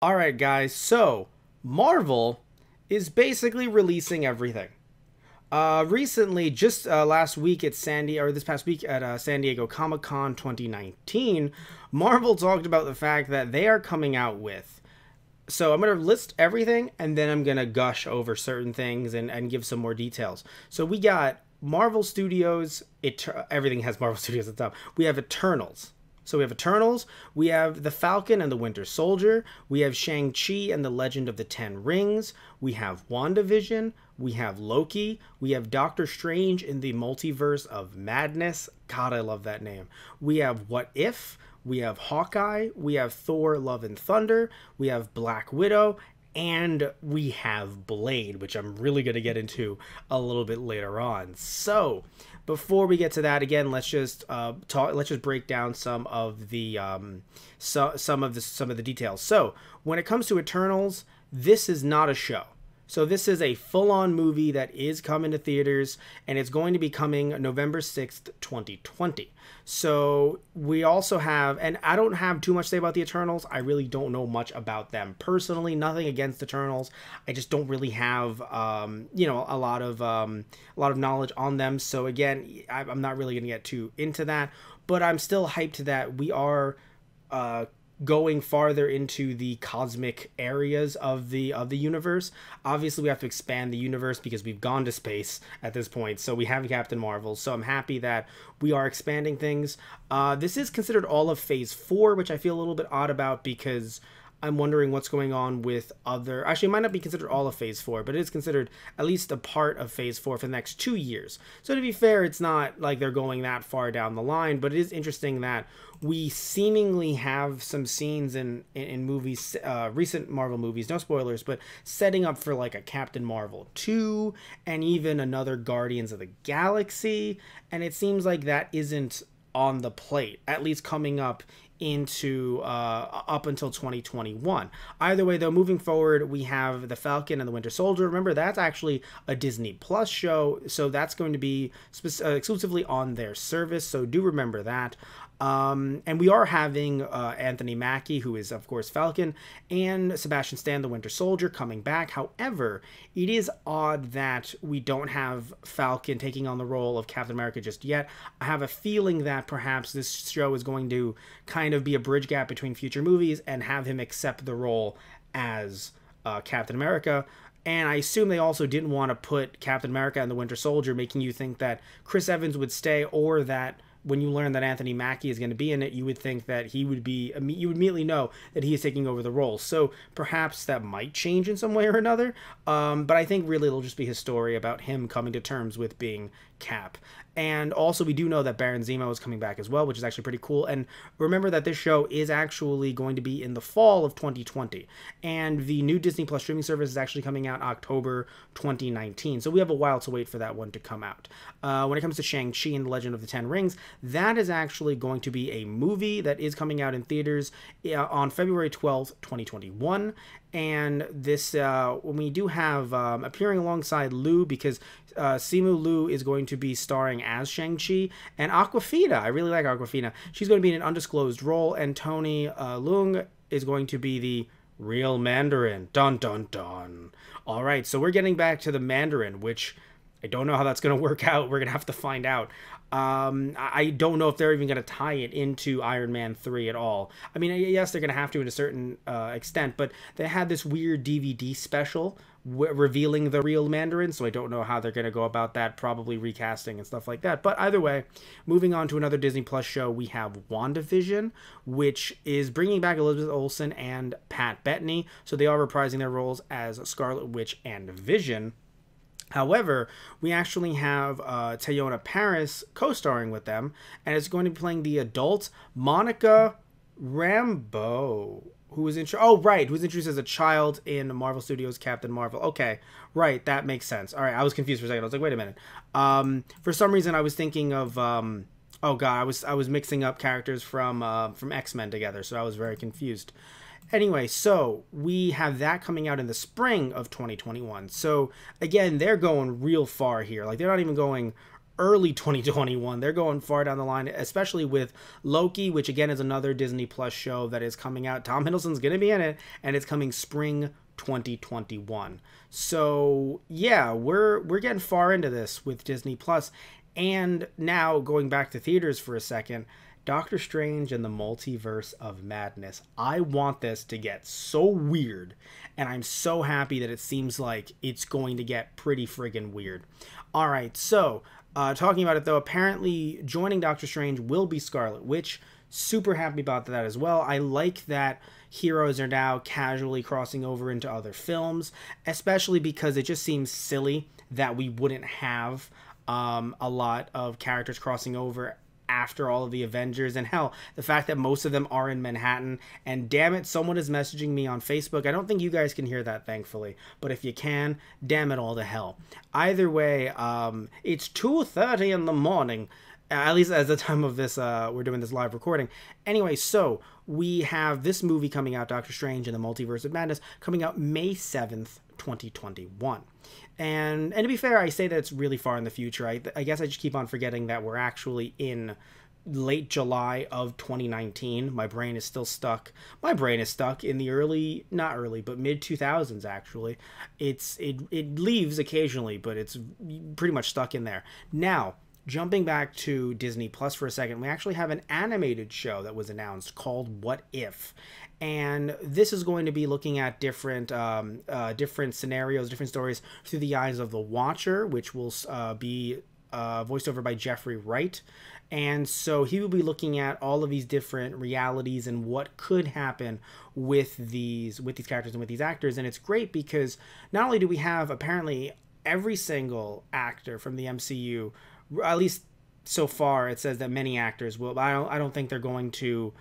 Alright guys, so Marvel is basically releasing everything. Recently, just last week at this past week at San Diego Comic-Con 2019, Marvel talked about the fact that they are coming out with. So I'm going to list everything and then I'm going to gush over certain things and give some more details. So we got Marvel Studios, everything has Marvel Studios at the top. We have Eternals. So we have Eternals, we have The Falcon and the Winter Soldier, we have Shang-Chi and the Legend of the Ten Rings, we have WandaVision, we have Loki, we have Doctor Strange in the Multiverse of Madness. God, I love that name. We have What If, we have Hawkeye, we have Thor, Love and Thunder, we have Black Widow, and we have Blade, which I'm really going to get into a little bit later on. So, before we get to that, again, let's just break down some of the some of the details. So, when it comes to Eternals, this is not a show. So this is a full-on movie that is coming to theaters, and it's going to be coming November 6th, 2020. So we also have, and I don't have too much to say about the Eternals. I really don't know much about them personally. Nothing against Eternals. I just don't really have, a lot of knowledge on them. So again, I'm not really going to get too into that. But I'm still hyped that we are going farther into the cosmic areas of the universe. Obviously, we have to expand the universe because we've gone to space at this point. So we have Captain Marvel. So I'm happy that we are expanding things. This is considered all of Phase 4, which I feel a little bit odd about because I'm wondering what's going on with other... Actually, it might not be considered all of Phase 4, but it is considered at least a part of Phase 4 for the next 2 years. So to be fair, it's not like they're going that far down the line, but it is interesting that we seemingly have some scenes in movies, recent Marvel movies, no spoilers, but setting up for like a Captain Marvel 2 and even another Guardians of the Galaxy, and it seems like that isn't on the plate, at least coming up into up until 2021. Either way though, moving forward, we have The Falcon and the Winter Soldier. Remember, that's actually a Disney Plus show, so that's going to be exclusively on their service, so do remember that. And we are having Anthony Mackie, who is of course Falcon, and Sebastian Stan, the Winter Soldier, coming back. However, it is odd that we don't have Falcon taking on the role of Captain America just yet. I have a feeling that perhaps this show is going to kind of be a bridge gap between future movies and have him accept the role as Captain America. And I assume they also didn't want to put Captain America and the Winter Soldier, making you think that Chris Evans would stay, or that when you learn that Anthony Mackie is going to be in it, you would think that you would immediately know that he is taking over the role. So perhaps that might change in some way or another. But I think really it'll just be his story about him coming to terms with being Cap. And also, we do know that Baron Zemo is coming back as well, which is actually pretty cool. And remember that this show is actually going to be in the fall of 2020. And the new Disney Plus streaming service is actually coming out October 2019. So we have a while to wait for that one to come out. When it comes to Shang-Chi and the Legend of the Ten Rings, that is actually going to be a movie that is coming out in theaters on February 12th, 2021. And this, we do have appearing alongside Liu, because Simu Liu is going to be starring as Shang-Chi, and Awkwafina. I really like Awkwafina. She's going to be in an undisclosed role, and Tony Leung is going to be the real Mandarin. Dun dun dun. All right, so we're getting back to the Mandarin, which I don't know how that's going to work out. We're going to have to find out. I don't know if they're even going to tie it into Iron Man 3 at all. I mean, yes, they're going to have to in a certain extent, but they had this weird DVD special revealing the real Mandarin, so I don't know how they're going to go about that, probably recasting and stuff like that. But either way, moving on to another Disney Plus show, we have WandaVision, which is bringing back Elizabeth Olsen and Pat Bettany, so they are reprising their roles as Scarlet Witch and Vision. However, we actually have Teyonah Parris co-starring with them, and it's going to be playing the adult Monica Rambeau, who was introduced as a child in Marvel Studios' Captain Marvel. Okay, right, that makes sense. All right, I was confused for a second. I was like, wait a minute. For some reason, I was thinking of oh god, I was mixing up characters from X-Men together, so I was very confused. Anyway, so we have that coming out in the spring of 2021. So again, they're going real far here. Like, they're not even going early 2021. They're going far down the line, especially with Loki, which again is another Disney Plus show that is coming out. Tom Hiddleston's going to be in it, and it's coming spring 2021. So yeah, we're getting far into this with Disney Plus. And now going back to theaters for a second, Doctor Strange and the Multiverse of Madness. I want this to get so weird, and I'm so happy that it seems like it's going to get pretty friggin' weird. All right, so talking about it though, apparently joining Doctor Strange will be Scarlet Witch. Super happy about that as well. I like that heroes are now casually crossing over into other films, especially because it just seems silly that we wouldn't have a lot of characters crossing over after all of the Avengers. And hell, the fact that most of them are in Manhattan, and damn it, someone is messaging me on Facebook. I don't think you guys can hear that, thankfully, but if you can, damn it all to hell. Either way, it's 2:30 in the morning, at least as the time of this, we're doing this live recording. Anyway, so we have this movie coming out, Doctor Strange and the Multiverse of Madness, coming out May 7th, 2021. And to be fair, I say that it's really far in the future. I guess I just keep on forgetting that we're actually in late July of 2019. My brain is still stuck. My brain is stuck in the not early, but mid 2000s actually. It leaves occasionally, but it's pretty much stuck in there. Now, jumping back to Disney Plus for a second, we actually have an animated show that was announced called What If? And this is going to be looking at different scenarios, different stories through the eyes of the Watcher, which will be voiced over by Jeffrey Wright. And so he will be looking at all of these different realities and what could happen with these characters and with these actors. And it's great because not only do we have apparently every single actor from the MCU, at least so far it says that many actors will, I don't think they're going to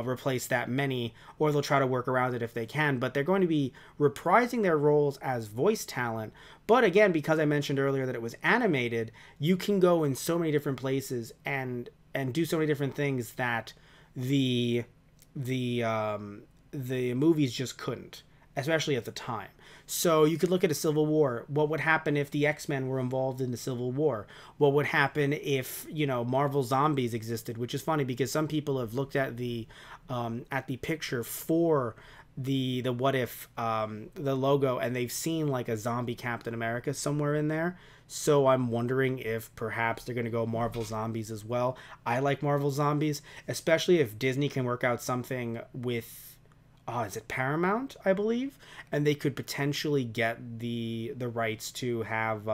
replace that many, or they'll try to work around it if they can, but they're going to be reprising their roles as voice talent. But again, because I mentioned earlier that it was animated, you can go in so many different places and do so many different things that the movies just couldn't, especially at the time. So you could look at a Civil War. What would happen if the X-Men were involved in the Civil War? What would happen if, Marvel Zombies existed? Which is funny because some people have looked at the picture for the What If, the logo, and they've seen like a zombie Captain America somewhere in there. So I'm wondering if perhaps they're going to go Marvel Zombies as well. I like Marvel Zombies, especially if Disney can work out something with, is it Paramount, I believe, and they could potentially get the rights to have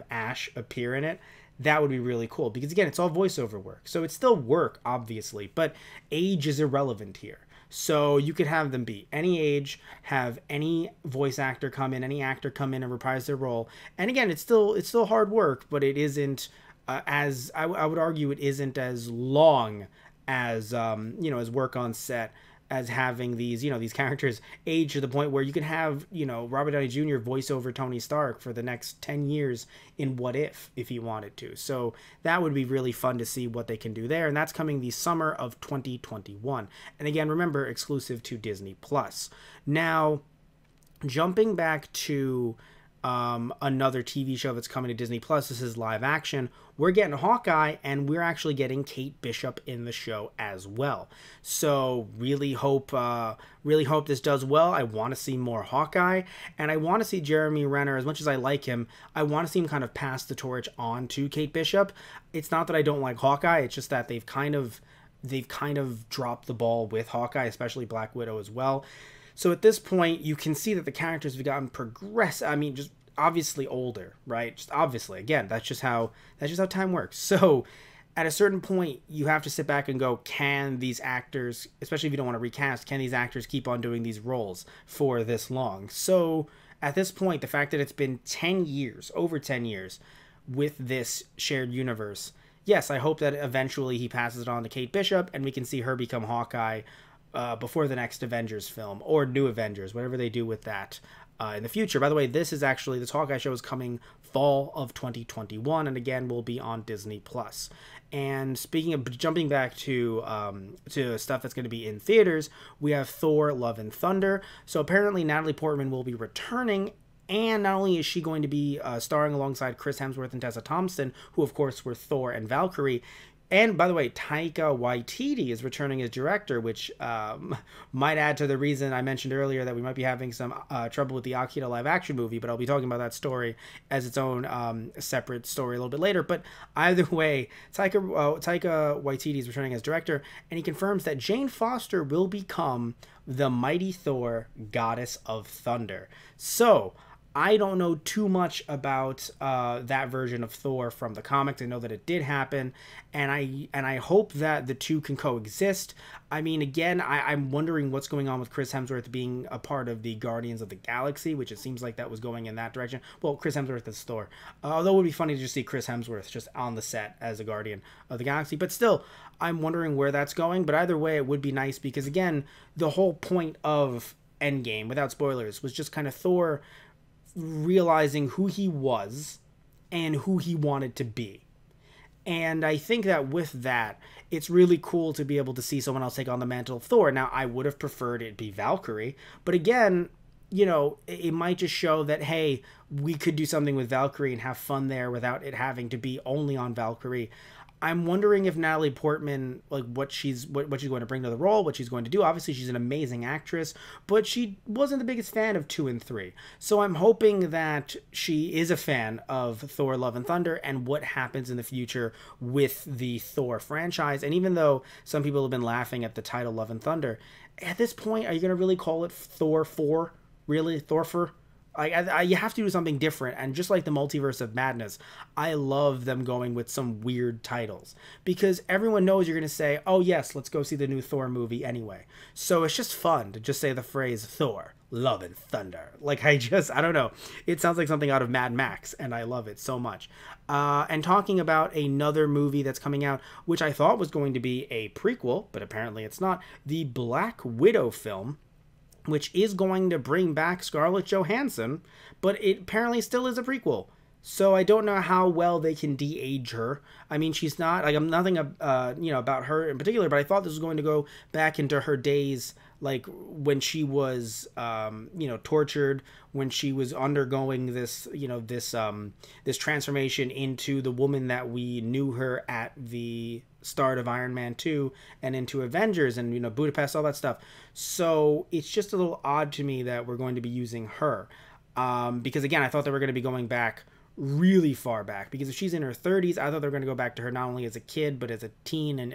Ash appear in it. That would be really cool because again, it's all voiceover work, so it's still work obviously, but age is irrelevant here. So you could have them be any age, have any voice actor come in, any actor come in and reprise their role. And again, it's still hard work, but it isn't as I would argue it isn't as long as as work on set, as having these characters age to the point where you can have Robert Downey Jr. voice over Tony Stark for the next 10 years in What If he wanted to. So that would be really fun to see what they can do there, and that's coming the summer of 2021. And again, remember, exclusive to Disney Plus. Now, jumping back to another TV show that's coming to Disney Plus. This is live action. We're getting Hawkeye, and we're actually getting Kate Bishop in the show as well. So really hope this does well. I want to see more Hawkeye, and I want to see Jeremy Renner. As much as I like him, I want to see him kind of pass the torch on to Kate Bishop. It's not that I don't like Hawkeye. It's just that they've kind of dropped the ball with Hawkeye, especially Black Widow as well. So at this point, you can see that the characters have gotten just obviously older, right? Just obviously. Again, that's just how time works. So at a certain point, you have to sit back and go, can these actors, especially if you don't want to recast, can these actors keep on doing these roles for this long? So at this point, the fact that it's been 10 years, over 10 years, with this shared universe, yes, I hope that eventually he passes it on to Kate Bishop and we can see her become Hawkeye before the next Avengers film, or New Avengers, whatever they do with that in the future. By the way, this Hawkeye show is coming fall of 2021, and again will be on Disney Plus. And speaking of jumping back to stuff that's going to be in theaters, we have Thor: Love and Thunder. So apparently Natalie Portman will be returning And not only is she going to be starring alongside Chris Hemsworth and Tessa Thompson, who of course were Thor and Valkyrie, and by the way, Taika Waititi is returning as director, which might add to the reason I mentioned earlier that we might be having some trouble with the Akira live-action movie, but I'll be talking about that story as its own separate story a little bit later. But either way, Taika Waititi is returning as director, and he confirms that Jane Foster will become the mighty Thor, Goddess of Thunder. So I don't know too much about that version of Thor from the comics. I know that it did happen, and I hope that the two can coexist. I mean, again, I'm wondering what's going on with Chris Hemsworth being a part of the Guardians of the Galaxy, which it seems like that was going in that direction. Well, Chris Hemsworth is Thor. Although it would be funny to just see Chris Hemsworth just on the set as a Guardian of the Galaxy. But still, I'm wondering where that's going. But either way, it would be nice because, again, the whole point of Endgame, without spoilers, was just kind of Thor realizing who he was and who he wanted to be. And I think that with that, it's really cool to be able to see someone else take on the mantle of Thor. Now, I would have preferred it be Valkyrie, but again, you know, it might just show that, hey, we could do something with Valkyrie and have fun there without it having to be only on Valkyrie. I'm wondering if Natalie Portman, like what she's going to bring to the role, what she's going to do. Obviously, she's an amazing actress, but she wasn't the biggest fan of 2 and 3. So I'm hoping that she is a fan of Thor: Love and Thunder and what happens in the future with the Thor franchise. And even though some people have been laughing at the title Love and Thunder, at this point, are you going to really call it Thor 4? Really? Thor 4? You have to do something different, and just like the Multiverse of Madness, I love them going with some weird titles, because everyone knows you're going to say, oh yes, let's go see the new Thor movie anyway. So it's just fun to just say the phrase Thor, Love and Thunder. Like, I don't know. It sounds like something out of Mad Max, and I love it so much. And talking about another movie that's coming out, which I thought was going to be a prequel, but apparently it's not, the Black Widow film, which is going to bring back Scarlett Johansson, but it apparently still is a prequel. So I don't know how well they can de-age her. I mean, she's not, like, I'm nothing, about her in particular, but I thought this was going to go back into her days, like, when she was, tortured, when she was undergoing this, this transformation into the woman that we knew her at the start of Iron Man 2 and into Avengers and, Budapest, all that stuff. So it's just a little odd to me that we're going to be using her. Because, again, I thought they were going to be going back really far back, because if she's in her 30s, I thought they were going to go back to her not only as a kid but as a teen and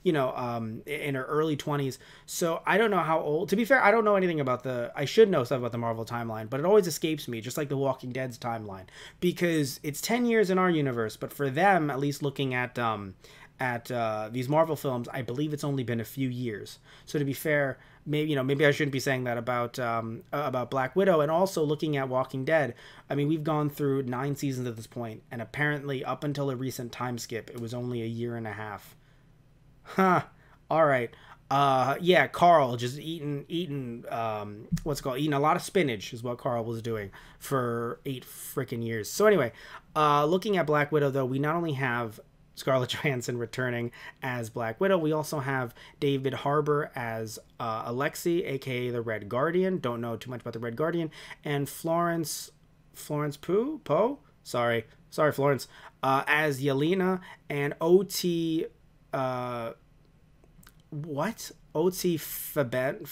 in her early 20s. So I don't know how old. To be fair, I don't know anything about I should know stuff about the Marvel timeline, but it always escapes me, just like the Walking Dead's timeline, because it's 10 years in our universe, but for them, at least looking at these Marvel films, I believe it's only been a few years. So to be fair, maybe I shouldn't be saying that about Black Widow. And also looking at Walking Dead, I mean, we've gone through 9 seasons at this point, and apparently up until a recent time skip, it was only a year and a half. Huh. All right. Yeah, Carl just eating eating a lot of spinach is what Carl was doing for 8 freaking years. So anyway, looking at Black Widow, though, we not only have Scarlett Johansson returning as Black Widow, we also have David Harbour as Alexei, aka the Red Guardian. Don't know too much about the Red Guardian. And Florence Poe? Sorry, Florence, as Yelena, and O.T.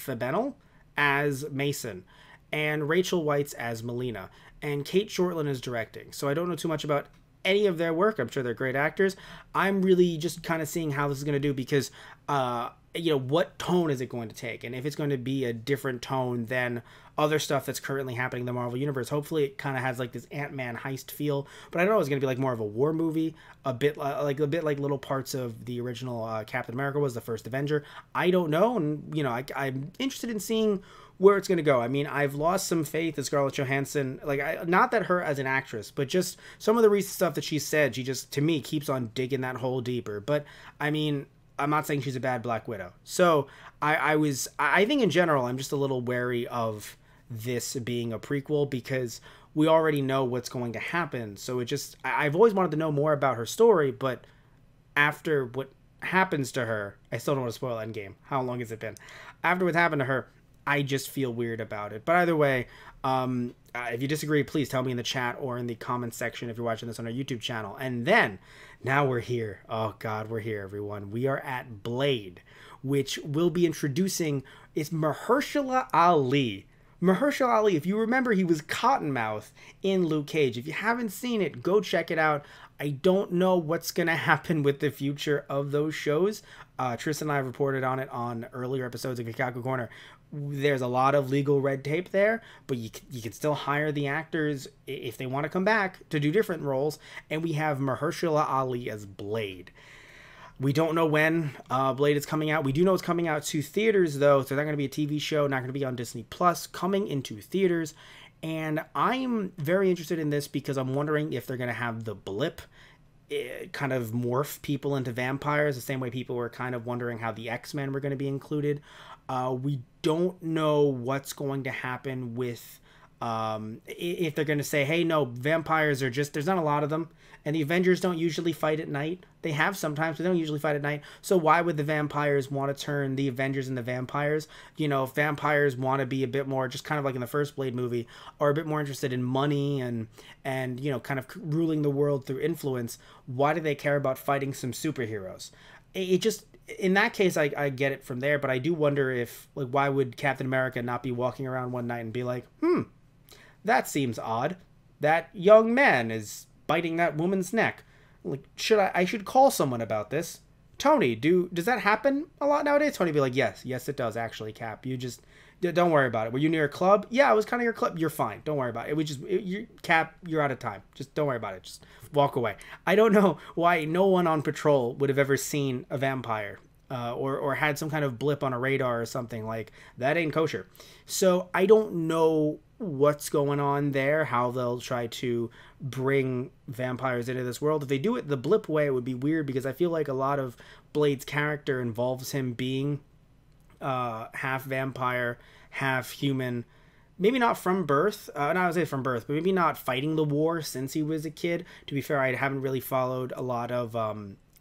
Fabenel as Mason, and Rachel Weisz as Melina, and Kate Shortland is directing. So I don't know too much about any of their work. I'm sure they're great actors. I'm really just kind of seeing how this is going to do, because what tone is it going to take, and if it's going to be a different tone than other stuff that's currently happening in the Marvel universe. Hopefully it kind of has like this Ant-Man heist feel, but I don't know, it's going to be like more of a war movie, a bit like little parts of the original Captain America was, the first Avenger. I don't know, and I'm interested in seeing where it's going to go. I mean, I've lost some faith in Scarlett Johansson. Not that her as an actress, but just some of the recent stuff that she said, she just, to me, keeps on digging that hole deeper. But, I mean, I'm not saying she's a bad Black Widow. So, I think in general, I'm just a little wary of this being a prequel, because we already know what's going to happen. So I've always wanted to know more about her story, but after what happens to her, I still don't want to spoil Endgame. How long has it been? After what happened to her, I just feel weird about it. But either way, if you disagree, please tell me in the chat or in the comments section if you're watching this on our YouTube channel. And then, now we're here. Oh God, we're here, everyone. We are at Blade, which will be introducing, it's Mahershala Ali. Mahershala Ali, if you remember, he was Cottonmouth in Luke Cage. If you haven't seen it, go check it out. I don't know what's going to happen with the future of those shows. Tristan and I have reported on it on earlier episodes of Keikaku Korner. There's a lot of legal red tape there, but you can still hire the actors if they want to come back to do different roles. And we have Mahershala Ali as Blade. We don't know when Blade is coming out. We do know it's coming out to theaters, though. So it's not going to be a TV show, not going to be on Disney Plus, coming into theaters. And I'm very interested in this because I'm wondering if they're going to have the blip kind of morph people into vampires, the same way people were kind of wondering how the X-Men were going to be included. We don't know what's going to happen with if they're going to say, hey, no, vampires are just, there's not a lot of them, and the Avengers don't usually fight at night. They have sometimes, but they don't usually fight at night. So why would the vampires want to turn the Avengers into vampires? You know, if vampires want to be a bit more, just kind of like in the first Blade movie, are a bit more interested in money and you know, kind of ruling the world through influence, why do they care about fighting some superheroes? It just, in that case, I get it from there, but I do wonder if, like, why would Captain America not be walking around one night and be like, that seems odd. That young man is biting that woman's neck. Like, I should call someone about this. Tony, does that happen a lot nowadays? Tony be like, yes, it does actually, Cap. You just don't worry about it. Were you near a club? Yeah, I was kind of your club. You're fine. Don't worry about it. It was just Cap. You're out of time. Just don't worry about it. Just walk away. I don't know why no one on patrol would have ever seen a vampire. Or had some kind of blip on a radar or something. Like, that ain't kosher. So I don't know what's going on there, how they'll try to bring vampires into this world. If they do it the blip way, it would be weird, because I feel like a lot of Blade's character involves him being half vampire, half human. Maybe not from birth, not I would say from birth, but maybe not fighting the war since he was a kid. To be fair, I haven't really followed a lot of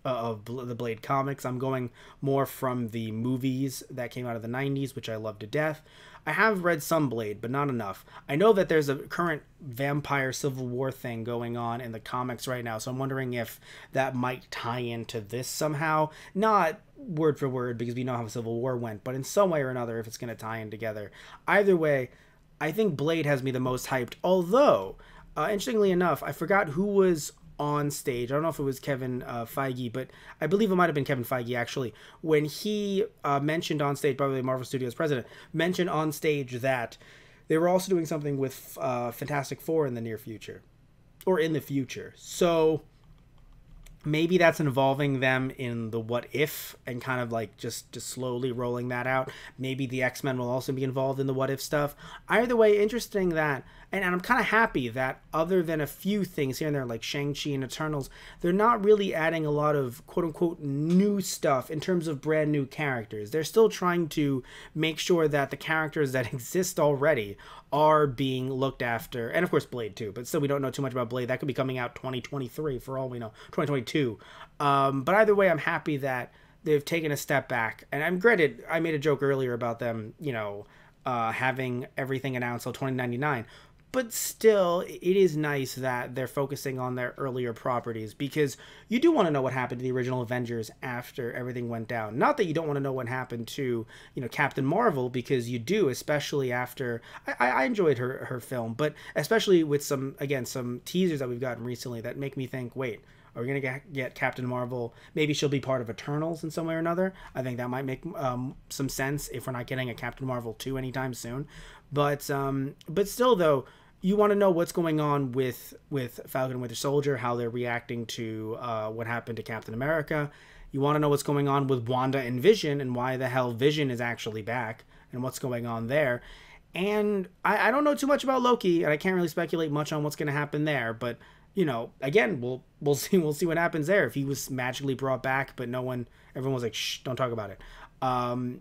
the Blade comics. I'm going more from the movies that came out of the 90s, which I love to death. I have read some Blade, but not enough. I know that there's a current vampire civil war thing going on in the comics right now, so I'm wondering if that might tie into this somehow. Not word for word, because we know how Civil War went, but in some way or another, if it's going to tie in together. Either way, I think Blade has me the most hyped, although, interestingly enough, I forgot who was on stage. I don't know if it was Kevin Feige, but I believe it might have been Kevin Feige, actually, when he mentioned on stage, probably Marvel Studios president, mentioned on stage that they were also doing something with Fantastic Four in the near future, or in the future. So maybe that's involving them in the what if, and kind of like just slowly rolling that out. Maybe the X-Men will also be involved in the what if stuff. Either way, interesting that, and I'm kind of happy that other than a few things here and there, like Shang-Chi and Eternals, they're not really adding a lot of quote-unquote new stuff in terms of brand new characters. They're still trying to make sure that the characters that exist already are being looked after, and of course Blade too, but still we don't know too much about Blade. That could be coming out 2023 for all we know, 2022. But either way, I'm happy that they've taken a step back, and I'm granted, I made a joke earlier about them, you know, having everything announced till 2099. But still, it is nice that they're focusing on their earlier properties, because you do want to know what happened to the original Avengers after everything went down. Not that you don't want to know what happened to, you know, Captain Marvel, because you do, especially after... I enjoyed her film, but especially with some teasers that we've gotten recently that make me think, wait, are we going to get Captain Marvel? Maybe she'll be part of Eternals in some way or another. I think that might make some sense if we're not getting a Captain Marvel 2 anytime soon. But still, though, you want to know what's going on with Falcon and Winter Soldier, how they're reacting to what happened to Captain America. You want to know what's going on with Wanda and Vision, and why the hell Vision is actually back, and what's going on there. And I don't know too much about Loki, and I can't really speculate much on what's going to happen there, but... You know, again, we'll see what happens there. If he was magically brought back, but everyone was like, shh, don't talk about it.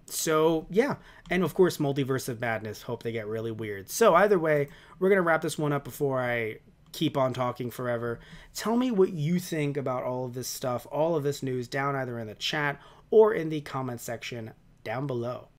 So yeah, and of course, Multiverse of Madness. Hope they get really weird. So either way, we're gonna wrap this one up before I keep on talking forever. Tell me what you think about all of this stuff, all of this news, down either in the chat or in the comment section down below.